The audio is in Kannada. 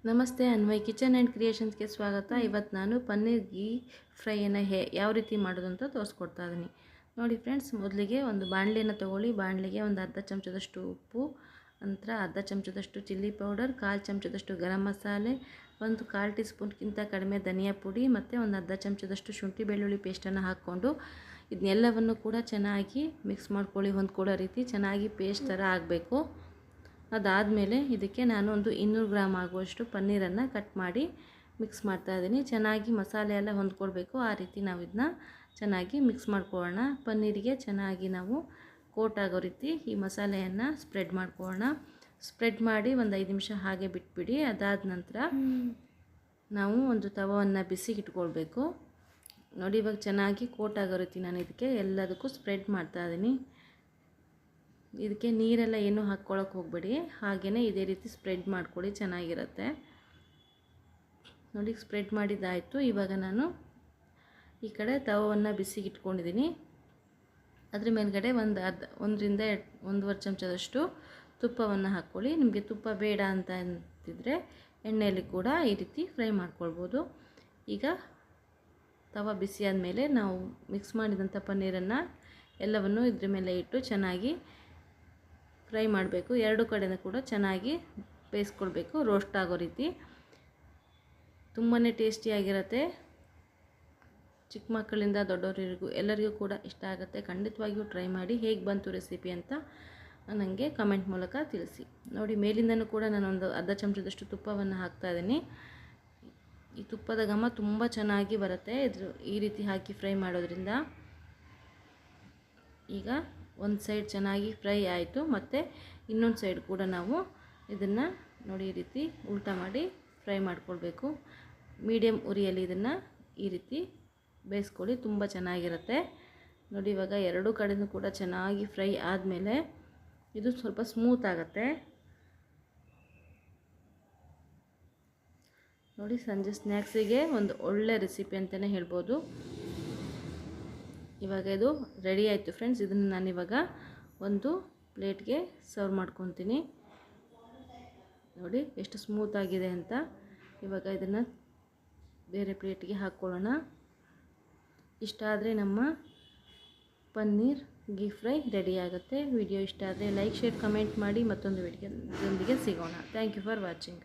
ನಮಸ್ತೆ, ಅನ್ವಯ್ ಕಿಚನ್ ಆ್ಯಂಡ್ ಕ್ರಿಯೇಷನ್ಸ್ಗೆ ಸ್ವಾಗತ. ಇವತ್ತು ನಾನು ಪನ್ನೀರ್ ಗೀ ಫ್ರೈಯನ್ನು ಯಾವ ರೀತಿ ಮಾಡೋದು ಅಂತ ತೋರಿಸ್ಕೊಡ್ತಾ ಇದ್ದೀನಿ. ನೋಡಿ ಫ್ರೆಂಡ್ಸ್, ಮೊದಲಿಗೆ ಒಂದು ಬಾಣಲೆಯನ್ನು ತೊಗೊಳ್ಳಿ. ಬಾಣಲೆಗೆ ಒಂದು ಅರ್ಧ ಚಮಚದಷ್ಟು ಉಪ್ಪು, ನಂತರ ಅರ್ಧ ಚಮಚದಷ್ಟು ಚಿಲ್ಲಿ ಪೌಡರ್, 1/4 ಚಮಚದಷ್ಟು ಗರಂ ಮಸಾಲೆ, ಒಂದು 1/4 ಟೀ ಸ್ಪೂನ್ಗಿಂತ ಕಡಿಮೆ ಧನಿಯಾ ಪುಡಿ ಮತ್ತು ಒಂದು ಅರ್ಧ ಚಮಚದಷ್ಟು ಶುಂಠಿ ಬೆಳ್ಳುಳ್ಳಿ ಪೇಸ್ಟನ್ನು ಹಾಕ್ಕೊಂಡು ಇದನ್ನೆಲ್ಲವನ್ನು ಕೂಡ ಚೆನ್ನಾಗಿ ಮಿಕ್ಸ್ ಮಾಡ್ಕೊಳ್ಳಿ. ಹೊಂದ್ಕೊಳ್ಳೋ ರೀತಿ ಚೆನ್ನಾಗಿ ಪೇಸ್ಟ್ ಥರ ಆಗಬೇಕು. ಅದಾದಮೇಲೆ ಇದಕ್ಕೆ ನಾನು ಒಂದು 200 ಗ್ರಾಮ್ ಆಗುವಷ್ಟು ಪನ್ನೀರನ್ನು ಕಟ್ ಮಾಡಿ ಮಿಕ್ಸ್ ಮಾಡ್ತಾಯಿದ್ದೀನಿ. ಚೆನ್ನಾಗಿ ಮಸಾಲೆ ಎಲ್ಲ ಹೊಂದ್ಕೊಳ್ಬೇಕು. ಆ ರೀತಿ ನಾವು ಇದನ್ನ ಚೆನ್ನಾಗಿ ಮಿಕ್ಸ್ ಮಾಡ್ಕೊಳ್ಳೋಣ. ಪನ್ನೀರಿಗೆ ಚೆನ್ನಾಗಿ ನಾವು ಕೋಟ್ ಆಗೋ ರೀತಿ ಈ ಮಸಾಲೆಯನ್ನು ಸ್ಪ್ರೆಡ್ ಮಾಡ್ಕೊಳ್ಳೋಣ. ಸ್ಪ್ರೆಡ್ ಮಾಡಿ ಒಂದು 5 ನಿಮಿಷ ಹಾಗೆ ಬಿಟ್ಬಿಡಿ. ಅದಾದ ನಂತರ ನಾವು ಒಂದು ತವವನ್ನು ಬಿಸಿಗೆ ಇಟ್ಕೊಳ್ಬೇಕು. ನೋಡಿ, ಇವಾಗ ಚೆನ್ನಾಗಿ ಕೋಟ್ ಆಗೋ ರೀತಿ ನಾನು ಇದಕ್ಕೆ ಎಲ್ಲದಕ್ಕೂ ಸ್ಪ್ರೆಡ್ ಮಾಡ್ತಾಯಿದ್ದೀನಿ. ಇದಕ್ಕೆ ನೀರೆಲ್ಲ ಏನೂ ಹಾಕ್ಕೊಳ್ಳೋಕೆ ಹೋಗಬೇಡಿ, ಹಾಗೆಯೇ ಇದೇ ರೀತಿ ಸ್ಪ್ರೆಡ್ ಮಾಡ್ಕೊಳ್ಳಿ, ಚೆನ್ನಾಗಿರುತ್ತೆ. ನೋಡಿ, ಸ್ಪ್ರೆಡ್ ಮಾಡಿದ್ದಾಯಿತು. ಇವಾಗ ನಾನು ಈ ಕಡೆ ತವವನ್ನು ಬಿಸಿಗೆ ಇಟ್ಕೊಂಡಿದ್ದೀನಿ. ಅದ್ರ ಮೇಲ್ಗಡೆ 1.5 ಚಮಚದಷ್ಟು ತುಪ್ಪವನ್ನು ಹಾಕ್ಕೊಳ್ಳಿ. ನಿಮಗೆ ತುಪ್ಪ ಬೇಡ ಅಂತ ಅಂತಿದ್ರೆ ಎಣ್ಣೆಯಲ್ಲಿ ಕೂಡ ಈ ರೀತಿ ಫ್ರೈ ಮಾಡ್ಕೊಳ್ಬೋದು. ಈಗ ತವ ಬಿಸಿ ಆದಮೇಲೆ ನಾವು ಮಿಕ್ಸ್ ಮಾಡಿದಂಥ ಪನ್ನೀರನ್ನು ಎಲ್ಲವನ್ನು ಇದ್ರ ಮೇಲೆ ಇಟ್ಟು ಚೆನ್ನಾಗಿ ಫ್ರೈ ಮಾಡಬೇಕು. ಎರಡು ಕಡೆನೂ ಕೂಡ ಚೆನ್ನಾಗಿ ಬೇಯಿಸ್ಕೊಳ್ಬೇಕು, ರೋಸ್ಟ್ ಆಗೋ ರೀತಿ. ತುಂಬಾ ಟೇಸ್ಟಿಯಾಗಿರುತ್ತೆ. ಚಿಕ್ಕ ಮಕ್ಕಳಿಂದ ದೊಡ್ಡವರಿಗೂ ಎಲ್ಲರಿಗೂ ಕೂಡ ಇಷ್ಟ ಆಗುತ್ತೆ. ಖಂಡಿತವಾಗಿಯೂ ಟ್ರೈ ಮಾಡಿ. ಹೇಗೆ ಬಂತು ರೆಸಿಪಿ ಅಂತ ನನಗೆ ಕಮೆಂಟ್ ಮೂಲಕ ತಿಳಿಸಿ. ನೋಡಿ, ಮೇಲಿಂದನೂ ಕೂಡ ನಾನೊಂದು ಅರ್ಧ ಚಮಚದಷ್ಟು ತುಪ್ಪವನ್ನು ಹಾಕ್ತಾಯಿದ್ದೀನಿ. ಈ ತುಪ್ಪದ ಘಮ ತುಂಬ ಚೆನ್ನಾಗಿ ಬರುತ್ತೆ ಈ ರೀತಿ ಹಾಕಿ ಫ್ರೈ ಮಾಡೋದ್ರಿಂದ. ಈಗ ಒಂದು ಸೈಡ್ ಚೆನ್ನಾಗಿ ಫ್ರೈ ಆಯಿತು, ಮತ್ತು ಇನ್ನೊಂದು ಸೈಡ್ ಕೂಡ ನಾವು ಇದನ್ನು ನೋಡಿ ಈ ರೀತಿ ಉಲ್ಟಾ ಮಾಡಿ ಫ್ರೈ ಮಾಡ್ಕೊಳ್ಬೇಕು. ಮೀಡಿಯಮ್ ಉರಿಯಲ್ಲಿ ಇದನ್ನು ಈ ರೀತಿ ಬೇಯಿಸ್ಕೊಳ್ಳಿ, ತುಂಬ ಚೆನ್ನಾಗಿರುತ್ತೆ. ನೋಡಿ, ಇವಾಗ ಎರಡೂ ಕಡೆಯೂ ಕೂಡ ಚೆನ್ನಾಗಿ ಫ್ರೈ ಆದಮೇಲೆ ಇದು ಸ್ವಲ್ಪ ಸ್ಮೂತ್ ಆಗುತ್ತೆ. ನೋಡಿ, ಸಂಜೆ ಸ್ನ್ಯಾಕ್ಸಿಗೆ ಒಂದು ಒಳ್ಳೆ ರೆಸಿಪಿ ಅಂತಲೇ ಹೇಳ್ಬೋದು. ಇವಾಗ ಇದು ರೆಡಿ ಆಯಿತು ಫ್ರೆಂಡ್ಸ್. ಇದನ್ನು ನಾನಿವಾಗ ಒಂದು ಪ್ಲೇಟ್ಗೆ ಸರ್ವ್ ಮಾಡ್ಕೊತೀನಿ. ನೋಡಿ ಎಷ್ಟು ಸ್ಮೂತಾಗಿದೆ ಅಂತ. ಇವಾಗ ಇದನ್ನು ಬೇರೆ ಪ್ಲೇಟ್ಗೆ ಹಾಕ್ಕೊಳ್ಳೋಣ. ಇಷ್ಟ ಆದರೆ ನಮ್ಮ ಪನ್ನೀರ್ ಗೀ ಫ್ರೈ ರೆಡಿ ಆಗುತ್ತೆ. ವಿಡಿಯೋ ಇಷ್ಟ ಆದರೆ ಲೈಕ್, ಶೇರ್, ಕಮೆಂಟ್ ಮಾಡಿ. ಮತ್ತೊಂದು ವಿಡಿಯೋದೊಂದಿಗೆ ಸಿಗೋಣ. Thank you for watching.